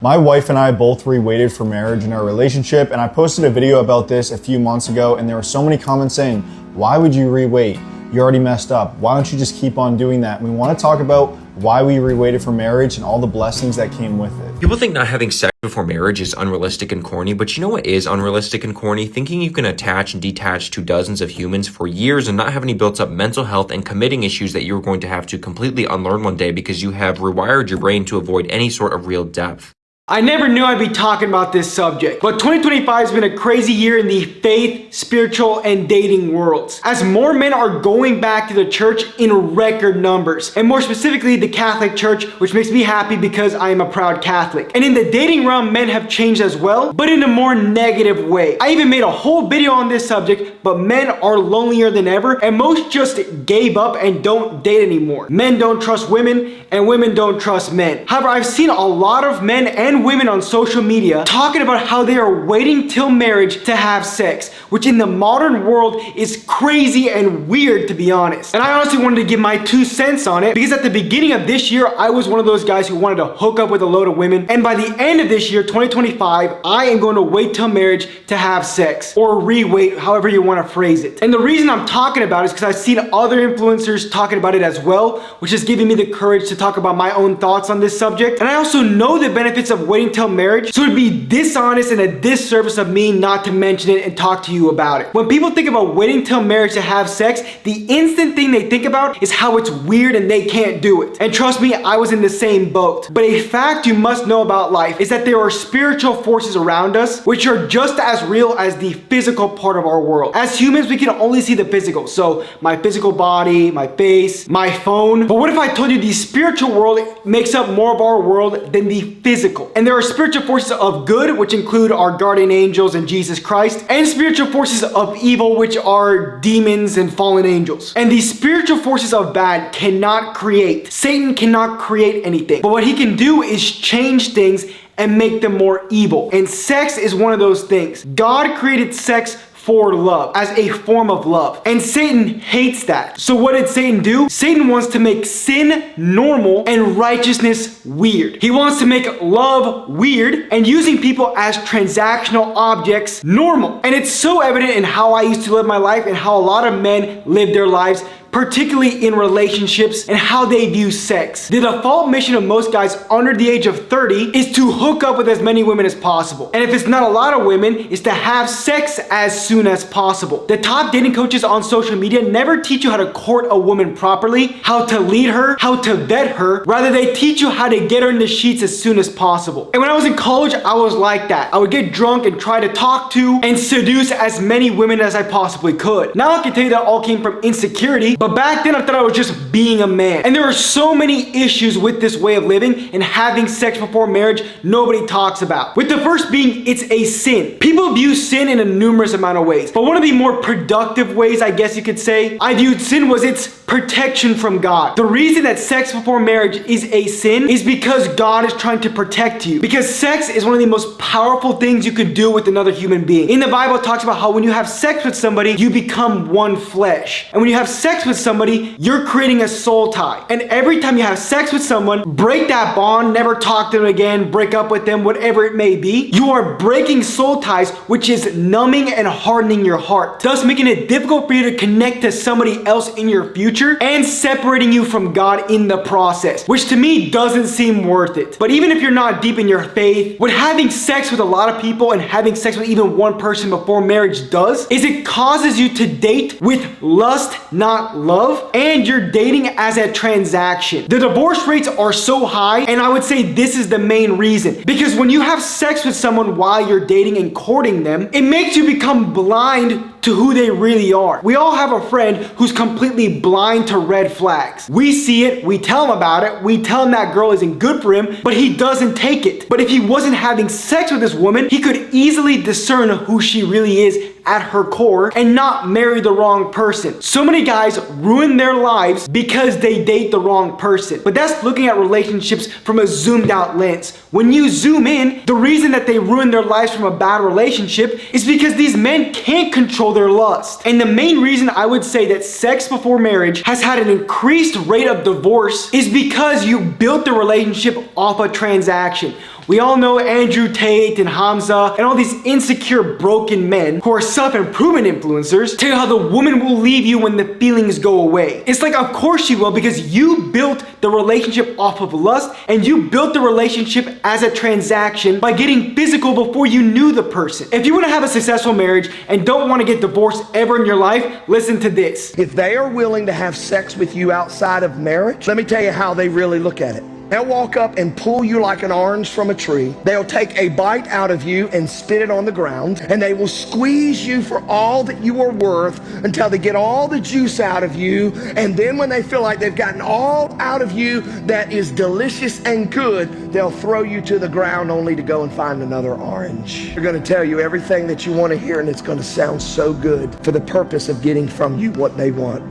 My wife and I both re-waited for marriage in our relationship, and I posted a video about this a few months ago, and there were so many comments saying, why would you re-wait? You already messed up. Why don't you just keep on doing that? And we want to talk about why we re-waited for marriage and all the blessings that came with it. People think not having sex before marriage is unrealistic and corny, but you know what is unrealistic and corny? Thinking you can attach and detach to dozens of humans for years and not have any built up mental health and committing issues that you're going to have to completely unlearn one day because you have rewired your brain to avoid any sort of real depth. I never knew I'd be talking about this subject, but 2025 has been a crazy year in the faith, spiritual, and dating worlds, as more men are going back to the church in record numbers, and more specifically the Catholic Church, which makes me happy because I am a proud Catholic. And in the dating realm, men have changed as well, but in a more negative way. I even made a whole video on this subject, but men are lonelier than ever, and most just gave up and don't date anymore. Men don't trust women, and women don't trust men. However, I've seen a lot of men and women on social media talking about how they are waiting till marriage to have sex, which in the modern world is crazy and weird, to be honest. And I honestly wanted to give my 2 cents on it because at the beginning of this year, I was one of those guys who wanted to hook up with a load of women. And by the end of this year, 2025, I am going to wait till marriage to have sex, or re-wait, however you want to phrase it. And the reason I'm talking about it is because I've seen other influencers talking about it as well, which is giving me the courage to talk about my own thoughts on this subject. And I also know the benefits of waiting till marriage, so it'd be dishonest and a disservice of me not to mention it and talk to you about it. When people think about waiting till marriage to have sex, the instant thing they think about is how it's weird and they can't do it. And trust me, I was in the same boat. But a fact you must know about life is that there are spiritual forces around us which are just as real as the physical part of our world. As humans, we can only see the physical, so my physical body, my face, my phone. But what if I told you the spiritual world makes up more of our world than the physical? And there are spiritual forces of good, which include our guardian angels and Jesus Christ, and spiritual forces of evil, which are demons and fallen angels. And these spiritual forces of bad cannot create. Satan cannot create anything. But what he can do is change things and make them more evil. And sex is one of those things. God created sex for love, as a form of love. And Satan hates that. So what did Satan do? Satan wants to make sin normal and righteousness weird. He wants to make love weird and using people as transactional objects normal. And it's so evident in how I used to live my life and how a lot of men live their lives, particularly in relationships, and how they view sex. The default mission of most guys under the age of 30 is to hook up with as many women as possible. And if it's not a lot of women, is to have sex as soon as possible. The top dating coaches on social media never teach you how to court a woman properly, how to lead her, how to vet her. Rather, they teach you how to get her in the sheets as soon as possible. And when I was in college, I was like that. I would get drunk and try to talk to and seduce as many women as I possibly could. Now I can tell you that all came from insecurity, but back then I thought I was just being a man. And there are so many issues with this way of living and having sex before marriage nobody talks about. With the first being, it's a sin. People view sin in a numerous amount of ways, but one of the more productive ways, I guess you could say, I viewed sin was its protection from God. The reason that sex before marriage is a sin is because God is trying to protect you. Because sex is one of the most powerful things you could do with another human being. In the Bible, it talks about how when you have sex with somebody, you become one flesh. And when you have sex with somebody, you're creating a soul tie. And every time you have sex with someone, break that bond, never talk to them again, break up with them, whatever it may be, you are breaking soul ties, which is numbing and hardening your heart, thus making it difficult for you to connect to somebody else in your future and separating you from God in the process, which to me doesn't seem worth it. But even if you're not deep in your faith, what having sex with a lot of people and having sex with even one person before marriage does is it causes you to date with lust, not love, and you're dating as a transaction. The divorce rates are so high, and I would say this is the main reason. Because when you have sex with someone while you're dating and courting them, it makes you become blind to who they really are. We all have a friend who's completely blind to red flags. We see it, we tell him about it, we tell him that girl isn't good for him, but he doesn't take it. But if he wasn't having sex with this woman, he could easily discern who she really is at her core and not marry the wrong person. So many guys ruin their lives because they date the wrong person. But that's looking at relationships from a zoomed out lens. When you zoom in, the reason that they ruin their lives from a bad relationship is because these men can't control their lust. And the main reason I would say that sex before marriage has had an increased rate of divorce is because you built the relationship off a transaction. We all know Andrew Tate and Hamza and all these insecure, broken men who are self-improvement influencers tell you how the woman will leave you when the feelings go away. It's like, of course she will, because you built the relationship off of lust, and you built the relationship as a transaction by getting physical before you knew the person. If you want to have a successful marriage and don't want to get divorced ever in your life, listen to this. If they are willing to have sex with you outside of marriage, let me tell you how they really look at it. They'll walk up and pull you like an orange from a tree. They'll take a bite out of you and spit it on the ground. And they will squeeze you for all that you are worth until they get all the juice out of you. And then when they feel like they've gotten all out of you that is delicious and good, they'll throw you to the ground only to go and find another orange. They're going to tell you everything that you want to hear, and it's going to sound so good for the purpose of getting from you what they want.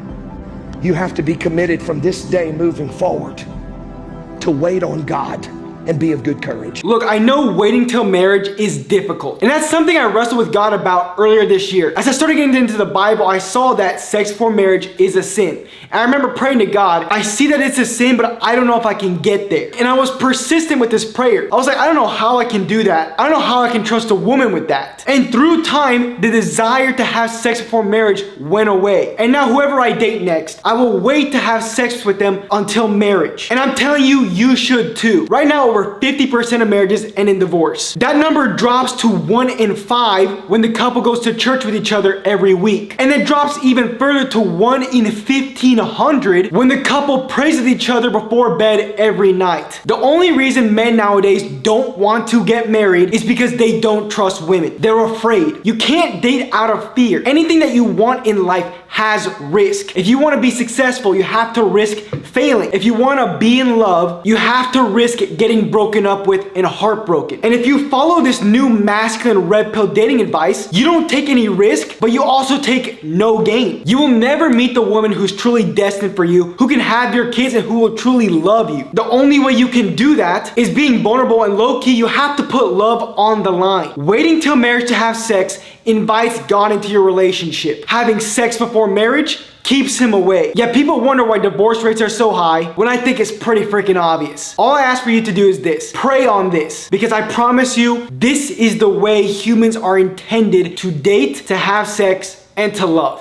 You have to be committed from this day moving forward to wait on God and be of good courage. Look, I know waiting till marriage is difficult, and that's something I wrestled with God about earlier this year. As I started getting into the Bible, I saw that sex before marriage is a sin. And I remember praying to God, I see that it's a sin, but I don't know if I can get there. And I was persistent with this prayer. I was like, I don't know how I can do that. I don't know how I can trust a woman with that. And through time, the desire to have sex before marriage went away. And now whoever I date next, I will wait to have sex with them until marriage. And I'm telling you, you should too. Right now, over 50% of marriages end in divorce. That number drops to 1 in 5 when the couple goes to church with each other every week. And it drops even further to 1 in 1,500 when the couple prays with each other before bed every night. The only reason men nowadays don't want to get married is because they don't trust women. They're afraid. You can't date out of fear. Anything that you want in life has risk. If you want to be successful, you have to risk failing. If you want to be in love, you have to risk getting broken up with and heartbroken. And if you follow this new masculine red pill dating advice, you don't take any risk, but you also take no gain. You will never meet the woman who's truly destined for you, who can have your kids, and who will truly love you. The only way you can do that is being vulnerable and low-key. You have to put love on the line. Waiting till marriage to have sex invites God into your relationship. Having sex before marriage keeps him away. Yet people wonder why divorce rates are so high when I think it's pretty freaking obvious. All I ask for you to do is this. Pray on this, because I promise you, this is the way humans are intended to date, to have sex, and to love.